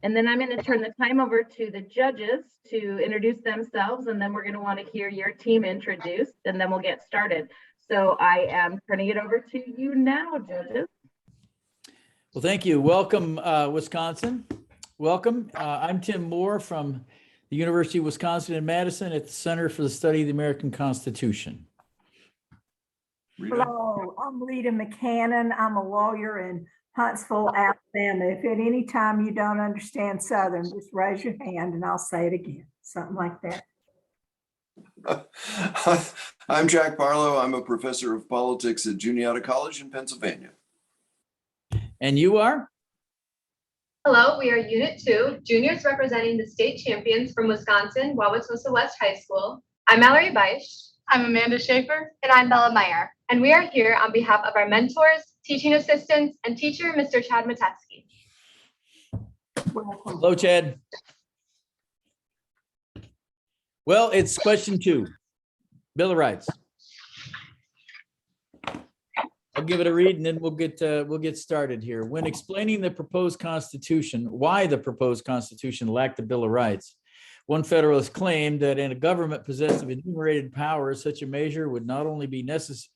And then I'm going to turn the time over to the judges to introduce themselves, and then we're going to want to hear your team introduced, and then we'll get started. So I am turning it over to you now, judges. Well, thank you. Welcome, Wisconsin. Welcome. I'm Tim Moore from the University of Wisconsin in Madison at the Center for the Study of the American Constitution. Hello, I'm Rita McCannon. I'm a lawyer in Huntsville, Alabama. If at any time you don't understand Southern, just raise your hand and I'll say it again, something like that. I'm Jack Barlow. I'm a professor of politics at Juniata College in Pennsylvania. And you are? Hello, we are Unit 2, juniors representing the state champions from Wisconsin, Wauwatosa West High School. I'm Mallory Beisch. I'm Amanda Schaefer. And I'm Bella Meyer. And we are here on behalf of our mentors, teaching assistants, and teacher, Mr. Chad Matetsky. Hello, Chad. Well, it's question 2, Bill of Rights. I'll give it a read and then we'll get started here. When explaining the proposed Constitution, why the proposed Constitution lacked the Bill of Rights, one Federalist claimed that in a government possessed of enumerated powers, such a measure would not only be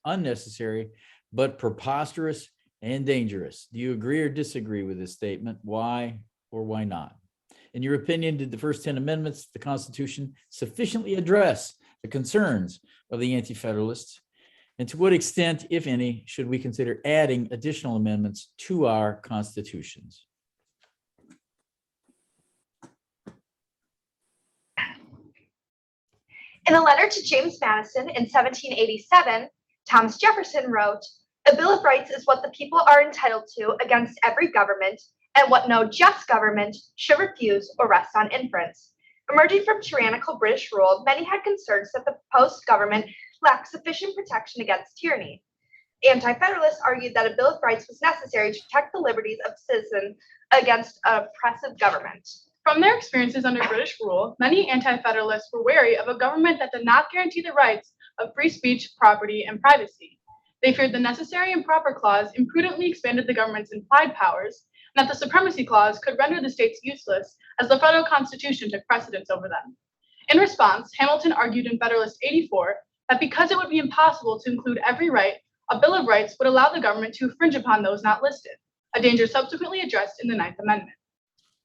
unnecessary, but preposterous and dangerous. Do you agree or disagree with this statement? Why or why not? In your opinion, did the first 10 amendments to the Constitution sufficiently address the concerns of the Anti-Federalists? And to what extent, if any, should we consider adding additional amendments to our constitutions? In a letter to James Madison in 1787, Thomas Jefferson wrote, "A Bill of Rights is what the people are entitled to against every government, and what no just government should refuse or rest on inference." Emerging from tyrannical British rule, many had concerns that the proposed government lacked sufficient protection against tyranny. Anti-Federalists argued that a Bill of Rights was necessary to protect the liberties of citizens against an oppressive government. From their experiences under British rule, many anti-federalists were wary of a government that did not guarantee the rights of free speech, property, and privacy. They feared the necessary and proper clause imprudently expanded the government's implied powers, and that the supremacy clause could render the states useless as the federal constitution took precedence over them. In response, Hamilton argued in Federalist 84 that because it would be impossible to include every right, a Bill of Rights would allow the government to infringe upon those not listed, a danger subsequently addressed in the 9th Amendment.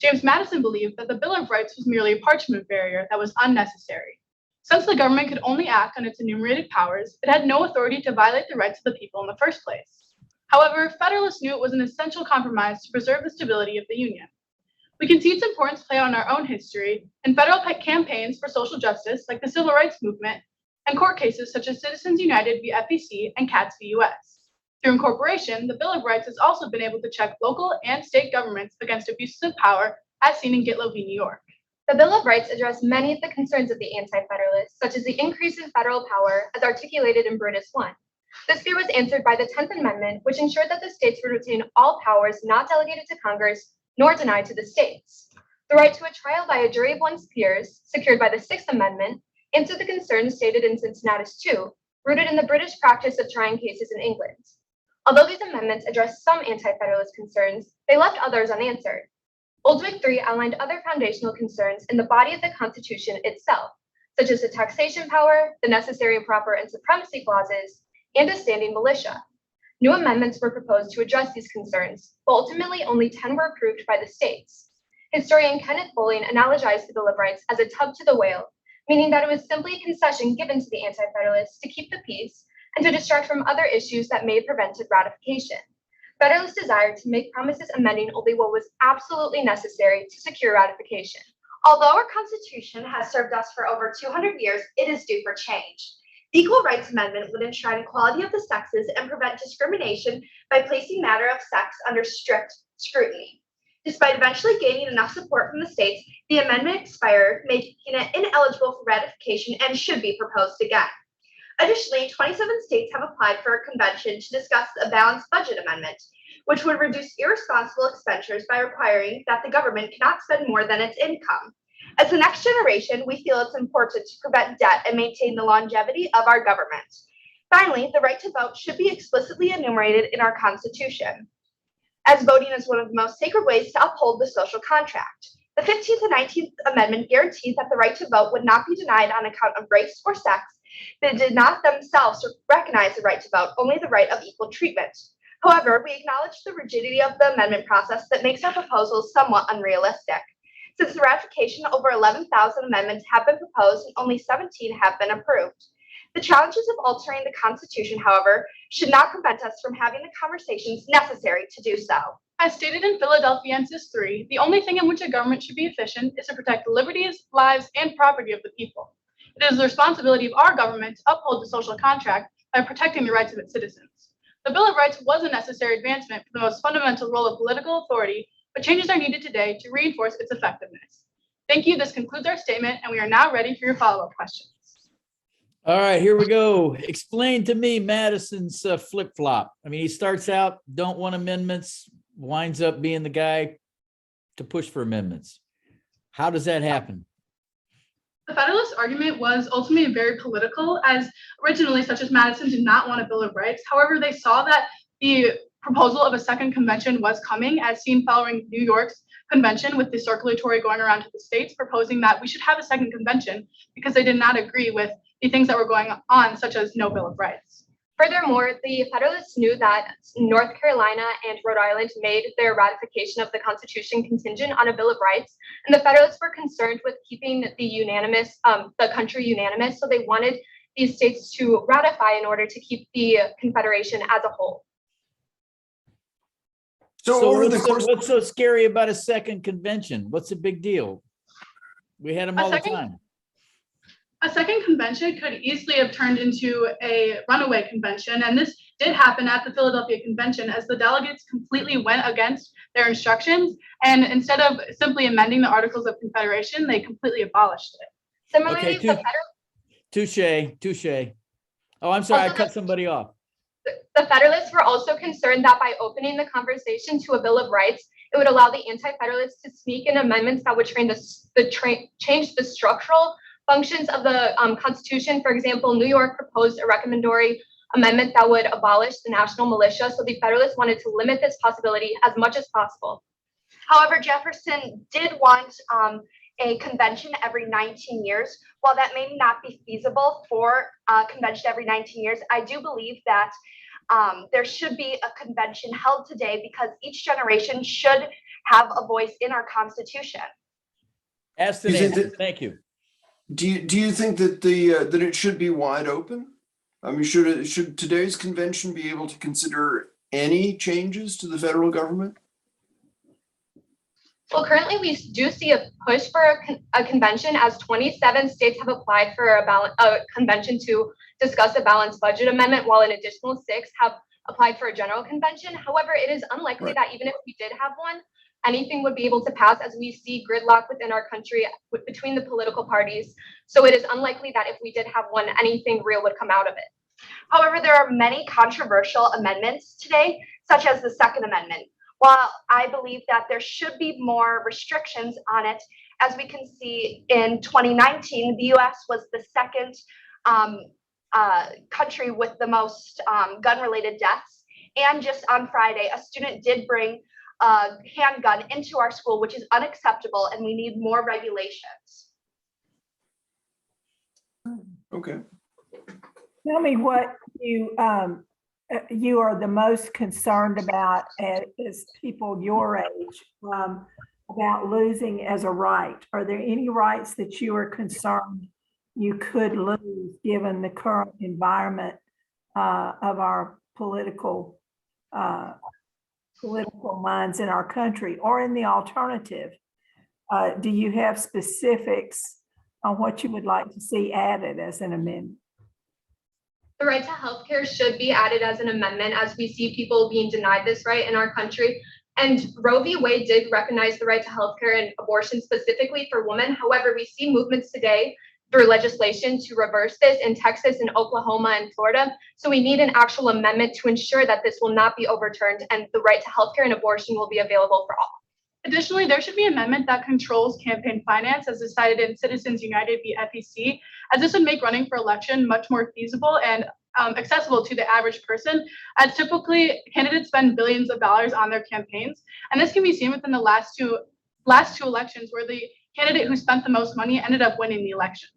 James Madison believed that the Bill of Rights was merely a parchment barrier that was unnecessary. Since the government could only act on its enumerated powers, it had no authority to violate the rights of the people in the first place. However, Federalists knew it was an essential compromise to preserve the stability of the Union. We can see its importance play out in our own history in federal campaigns for social justice like the Civil Rights Movement, and court cases such as Citizens United v. FEC and Katz v. US. Through incorporation, the Bill of Rights has also been able to check local and state governments against abuses of power, as seen in Gitlow v. New York. The Bill of Rights addressed many of the concerns of the Anti-Federalists, such as the increase in federal power as articulated in Brutus I. This fear was answered by the 10th Amendment, which ensured that the states would retain all powers not delegated to Congress nor denied to the states. The right to a trial by a jury of one's peers, secured by the 6th Amendment, answered the concerns stated in Cincinnatus II, rooted in the British practice of trying cases in England. Although these amendments addressed some anti-federalist concerns, they left others unanswered. Oldwick III outlined other foundational concerns in the body of the Constitution itself, such as the taxation power, the necessary and proper and supremacy clauses, and a standing militia. New amendments were proposed to address these concerns, but ultimately only 10 were approved by the states. Historian Kenneth Bowling analogized the Bill of Rights as a tub to the whale, meaning that it was simply a concession given to the Anti-Federalists to keep the peace and to distract from other issues that may have prevented ratification. Federalists desired to make promises amending only what was absolutely necessary to secure ratification. Although our Constitution has served us for over 200 years, it is due for change. The Equal Rights Amendment would enshrine equality of the sexes and prevent discrimination by placing matter of sex under strict scrutiny. Despite eventually gaining enough support from the states, the amendment expired, making it ineligible for ratification and should be proposed again. Additionally, 27 states have applied for a convention to discuss a balanced budget amendment, which would reduce irresponsible expenditures by requiring that the government cannot spend more than its income. As the next generation, we feel it's important to prevent debt and maintain the longevity of our government. Finally, the right to vote should be explicitly enumerated in our Constitution. as voting is one of the most sacred ways to uphold the social contract. The 15th and 19th Amendment guaranteed that the right to vote would not be denied on account of race or sex. They did not themselves recognize the right to vote, only the right of equal treatment. However, we acknowledge the rigidity of the amendment process that makes our proposals somewhat unrealistic. Since the ratification, over 11,000 amendments have been proposed and only 17 have been approved. The challenges of altering the Constitution, however, should not prevent us from having the conversations necessary to do so. As stated in Philadelphiensis 3, the only thing in which a government should be efficient is to protect the liberties, lives, and property of the people. It is the responsibility of our government to uphold the social contract by protecting the rights of its citizens. The Bill of Rights was a necessary advancement for the most fundamental role of political authority, but changes are needed today to reinforce its effectiveness. Thank you. This concludes our statement, and we are now ready for your follow-up questions. All right, here we go. Explain to me Madison's flip-flop. I mean, he starts out, don't want amendments, winds up being the guy to push for amendments. How does that happen? The Federalist argument was ultimately very political, as originally, such as Madison, did not want a Bill of Rights. However, they saw that the proposal of a second convention was coming, as seen following New York's convention, with the circulatory going around to the states proposing that we should have a second convention because they did not agree with the things that were going on, such as no Bill of Rights. Furthermore, the Federalists knew that North Carolina and Rhode Island made their ratification of the Constitution contingent on a Bill of Rights, and the Federalists were concerned with keeping the country unanimous, so they wanted these states to ratify in order to keep the Confederation as a whole. So over the course, what's so scary about a second convention? What's the big deal? We had them all the time. A second convention could easily have turned into a runaway convention, and this did happen at the Philadelphia Convention, as the delegates completely went against their instructions, and instead of simply amending the Articles of Confederation, they completely abolished it. Similarly, Okay, touche. Oh, I'm sorry, I cut somebody off. the Federalists were also concerned that by opening the conversation to a Bill of Rights, it would allow the Anti-Federalists to sneak in amendments that would change the structural functions of the Constitution. For example, New York proposed a recommendatory amendment that would abolish the national militia, so the Federalists wanted to limit this possibility as much as possible. However, Jefferson did want a convention every 19 years. While that may not be feasible for a convention every 19 years, I do believe that there should be a convention held today because each generation should have a voice in our Constitution. Thank you. do you think that that it should be wide open? I mean, should today's convention be able to consider any changes to the federal government? Well, currently we do see a push for a convention, as 27 states have applied for a convention to discuss a balanced budget amendment, while an additional 6 have applied for a general convention. However, it is unlikely that even if we did have one, anything would be able to pass, as we see gridlock within our country between the political parties. So it is unlikely that if we did have one, anything real would come out of it. However, there are many controversial amendments today, such as the Second Amendment. While I believe that there should be more restrictions on it, as we can see in 2019, the US was the second country with the most gun-related deaths. And just on Friday, a student did bring a handgun into our school, which is unacceptable, and we need more regulations. Okay. Tell me what you are the most concerned about as people your age about losing as a right. Are there any rights that you are concerned you could lose given the current environment of our political minds in our country? Or in the alternative, do you have specifics on what you would like to see added as an amendment? The right to healthcare should be added as an amendment, as we see people being denied this right in our country. And Roe v. Wade did recognize the right to healthcare and abortion specifically for women. However, we see movements today through legislation to reverse this in Texas and Oklahoma and Florida. So we need an actual amendment to ensure that this will not be overturned and the right to healthcare and abortion will be available for all. Additionally, there should be an amendment that controls campaign finance, as decided in Citizens United v. FEC, as this would make running for election much more feasible and accessible to the average person, as typically candidates spend billions of dollars on their campaigns. And this can be seen within the last two elections, where the candidate who spent the most money ended up winning the election.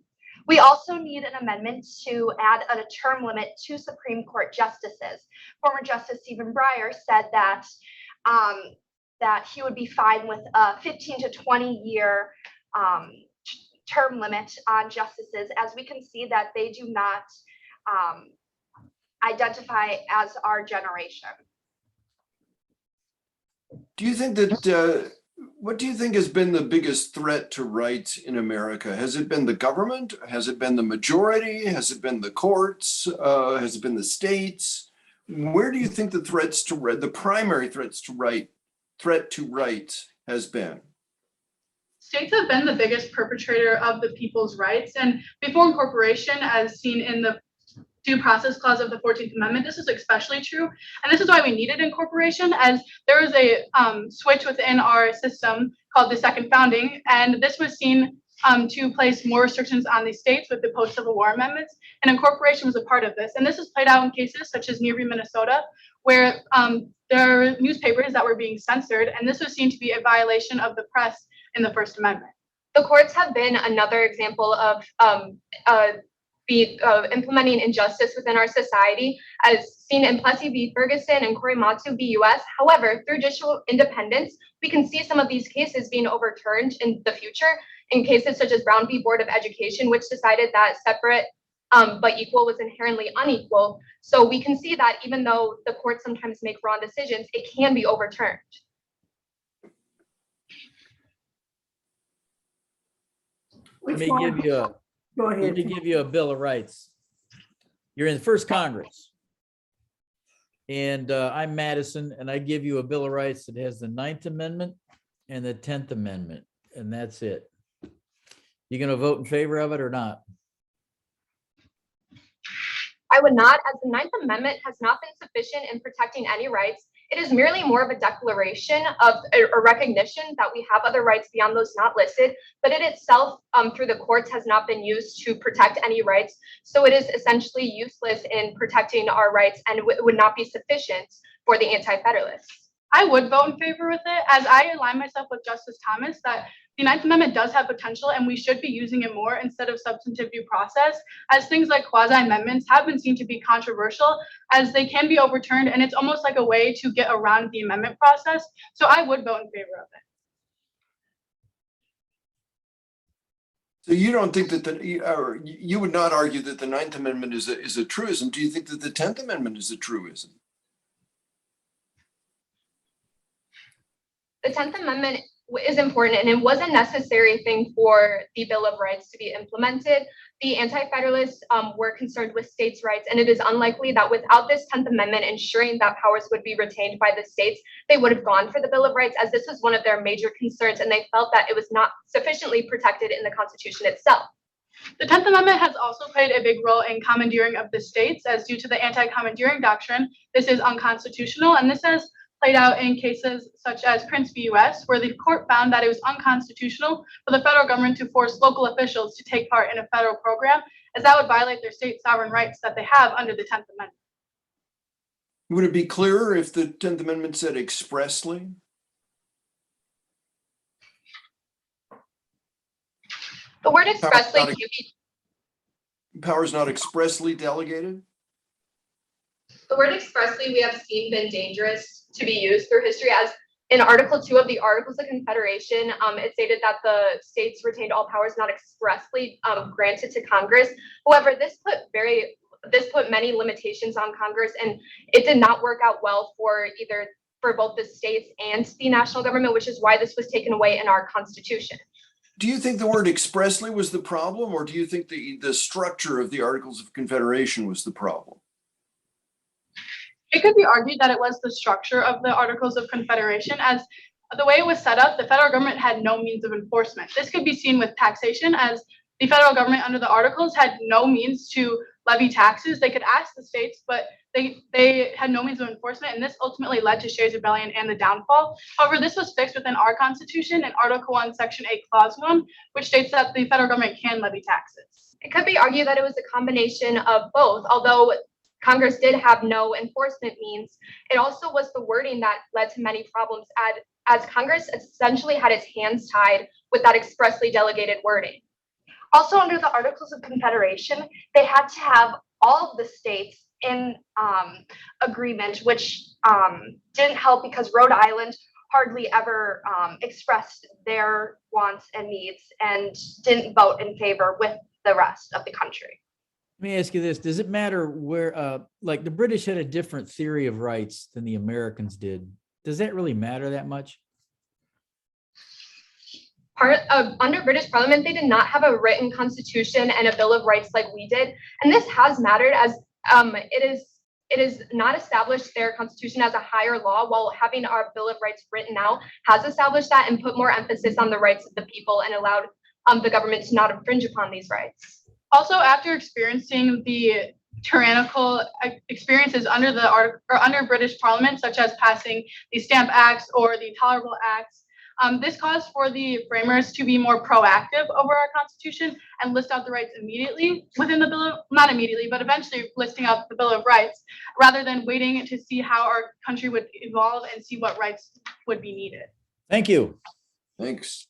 We also need an amendment to add a term limit to Supreme Court justices. Former Justice Stephen Breyer said that that he would be fine with a 15 to 20 year term limit on justices, as we can see that they do not identify as our generation. Do you think that, what do you think has been the biggest threat to rights in America? Has it been the government? Has it been the majority? Has it been the courts? Has it been the states? Where do you think the the primary threat to rights has been? States have been the biggest perpetrator of the people's rights, and before incorporation, as seen in the Due Process Clause of the 14th Amendment, this is especially true. And this is why we needed incorporation, as there was a switch within our system called the Second Founding, and this was seen to place more restrictions on the states with the post-Civil War amendments, and incorporation was a part of this. And this is played out in cases such as Neary, Minnesota, where there are newspapers that were being censored, and this was seen to be a violation of the press in the First Amendment. The courts have been another example of implementing injustice within our society, as seen in Plessy v. Ferguson and Korematsu v. US. However, through judicial independence, we can see some of these cases being overturned in the future, in cases such as Brown v. Board of Education, which decided that separate but equal was inherently unequal. So we can see that even though the courts sometimes make wrong decisions, it can be overturned. Let Which me one? give you a, Go let ahead. me give you a Bill of Rights. You're in the first Congress. And I'm Madison, and I give you a Bill of Rights that has the 9th Amendment and the 10th Amendment, and that's it. You gonna vote in favor of it or not? I would not, as the 9th Amendment has not been sufficient in protecting any rights. It is merely more of a declaration of a recognition that we have other rights beyond those not listed, but it itself, through the courts, has not been used to protect any rights. So it is essentially useless in protecting our rights, and would not be sufficient for the anti-federalists. I would vote in favor with it, as I align myself with Justice Thomas that the 9th Amendment does have potential, and we should be using it more instead of substantive due process, as things like quasi-amendments have been seen to be controversial, as they can be overturned, and it's almost like a way to get around the amendment process. So I would vote in favor of it. So you don't think that you would not argue that the 9th Amendment is a truism. Do you think that the 10th Amendment is a truism? The 10th Amendment is important, and it was a necessary thing for the Bill of Rights to be implemented. The anti-federalists were concerned with states' rights, and it is unlikely that without this 10th Amendment ensuring that powers would be retained by the states, they would have gone for the Bill of Rights, as this was one of their major concerns, and they felt that it was not sufficiently protected in the Constitution itself. The 10th Amendment has also played a big role in commandeering of the states, as due to the anti-commandeering doctrine, this is unconstitutional, and this has played out in cases such as Prince v. US, where the court found that it was unconstitutional for the federal government to force local officials to take part in a federal program, as that would violate their state sovereign rights that they have under the 10th Amendment. Would it be clearer if the 10th Amendment said expressly? The word expressly can be Powers not expressly delegated? The word expressly we have seen been dangerous to be used through history, as in Article 2 of the Articles of Confederation, it stated that the states retained all powers not expressly granted to Congress. However, this put many limitations on Congress, and it did not work out well for both the states and the national government, which is why this was taken away in our Constitution. Do you think the word expressly was the problem, or do you think the structure of the Articles of Confederation was the problem? It could be argued that it was the structure of the Articles of Confederation, as the way it was set up, the federal government had no means of enforcement. This could be seen with taxation, as the federal government under the Articles had no means to levy taxes. They could ask the states, but they had no means of enforcement, and this ultimately led to Shays' Rebellion and the downfall. However, this was fixed within our Constitution in Article 1, Section 8, Clause 1, which states that the federal government can levy taxes. It could be argued that it was a combination of both, although Congress did have no enforcement means, it also was the wording that led to many problems as Congress essentially had its hands tied with that expressly delegated wording. Also, under the Articles of Confederation, they had to have all of the states in agreement, which didn't help because Rhode Island hardly ever expressed their wants and needs and didn't vote in favor with the rest of the country. Let me ask you this. Does it matter where, like the British had a different theory of rights than the Americans did? Does that really matter that much? Under British Parliament, they did not have a written constitution and a Bill of Rights like we did. And this has mattered as it is not established their constitution as a higher law, while having our Bill of Rights written now has established that and put more emphasis on the rights of the people and allowed the government to not infringe upon these rights. Also, after experiencing the tyrannical experiences under British Parliament, such as passing the Stamp Acts or the Tolerable Acts, this caused for the framers to be more proactive over our Constitution and list out the rights immediately within the Bill of, not immediately, but eventually listing out the Bill of Rights, rather than waiting to see how our country would evolve and see what rights would be needed. Thank you. Thanks.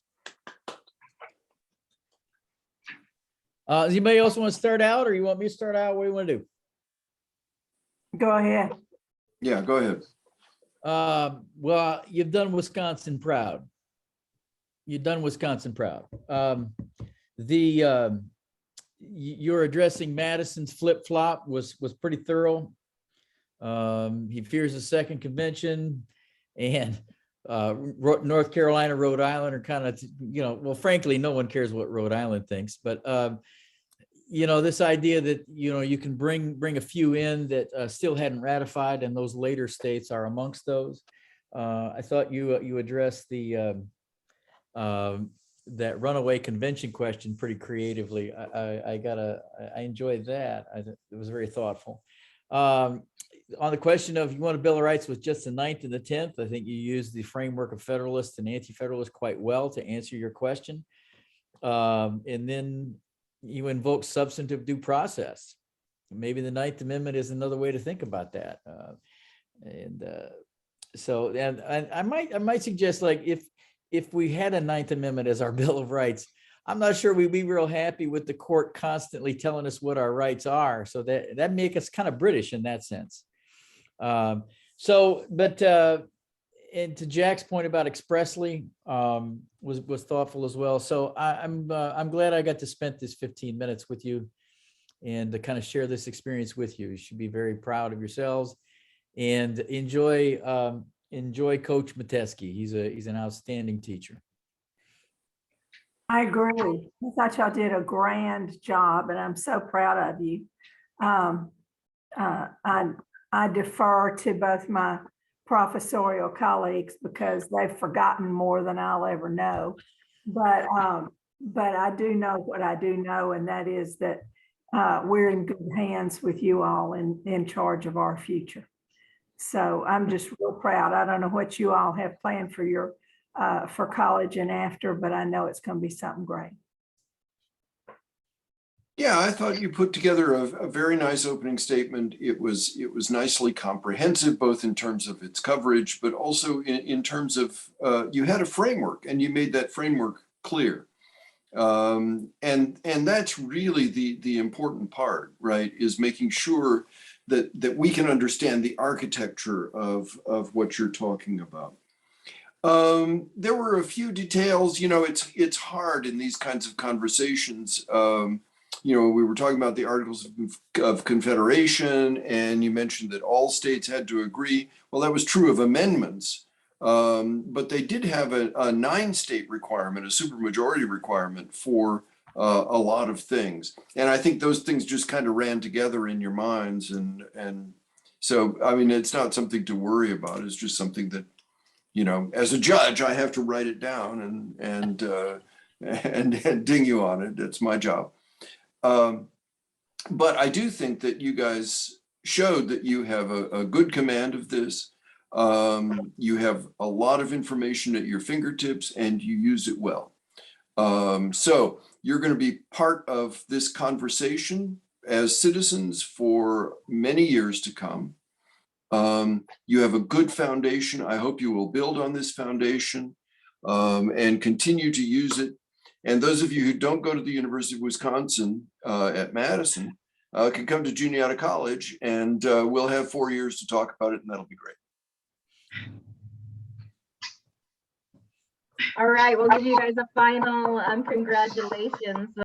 Does anybody else want to start out, or you want me to start out? What do you want to do? Go ahead. Yeah, go ahead. Well, you've done Wisconsin proud. You've done Wisconsin proud. You're addressing Madison's flip-flop was pretty thorough. He fears a second convention, and North Carolina, Rhode Island are kind of, well, frankly, no one cares what Rhode Island thinks, but this idea that, you can bring a few in that still hadn't ratified, and those later states are amongst those. I thought you addressed that runaway convention question pretty creatively. I enjoyed that. It was very thoughtful. On the question of you want a Bill of Rights with just the 9th and the 10th, I think you used the framework of Federalists and Anti-Federalists quite well to answer your question. And then you invoke substantive due process. Maybe the 9th Amendment is another way to think about that. So I might suggest, like, if we had a 9th Amendment as our Bill of Rights, I'm not sure we'd be real happy with the court constantly telling us what our rights are. So that make us kind of British in that sense. And to Jack's point about expressly was thoughtful as well. So I'm glad I got to spend this 15 minutes with you and to kind of share this experience with you. You should be very proud of yourselves and enjoy Coach Metesky. He's an outstanding teacher. I agree. I thought y'all did a grand job, and I'm so proud of you. I defer to both my professorial colleagues because they've forgotten more than I'll ever know. But I do know what I do know, and that is that we're in good hands with you all in charge of our future. So I'm just real proud. I don't know what you all have planned for your for college and after, but I know it's going to be something great. Yeah, I thought you put together a very nice opening statement. It was nicely comprehensive, both in terms of its coverage, but also in terms of you had a framework, and you made that framework clear. And that's really the important part, right? Is making sure that we can understand the architecture of what you're talking about. There were a few details. It's hard in these kinds of conversations. We were talking about the Articles of Confederation, and you mentioned that all states had to agree. Well, that was true of amendments, but they did have a 9-state requirement, a supermajority requirement for a lot of things. And I think those things just kind of ran together in your minds. And so, I mean, it's not something to worry about. It's just something that, as a judge, I have to write it down and ding you on it. It's my job. But I do think that you guys showed that you have a good command of this. You have a lot of information at your fingertips, and you use it well. So you're going to be part of this conversation as citizens for many years to come. You have a good foundation. I hope you will build on this foundation and continue to use it. And those of you who don't go to the University of Wisconsin at Madison can come to Juniata College, and we'll have 4 years to talk about it, and that'll be great. All right, we'll give you guys a final congratulations.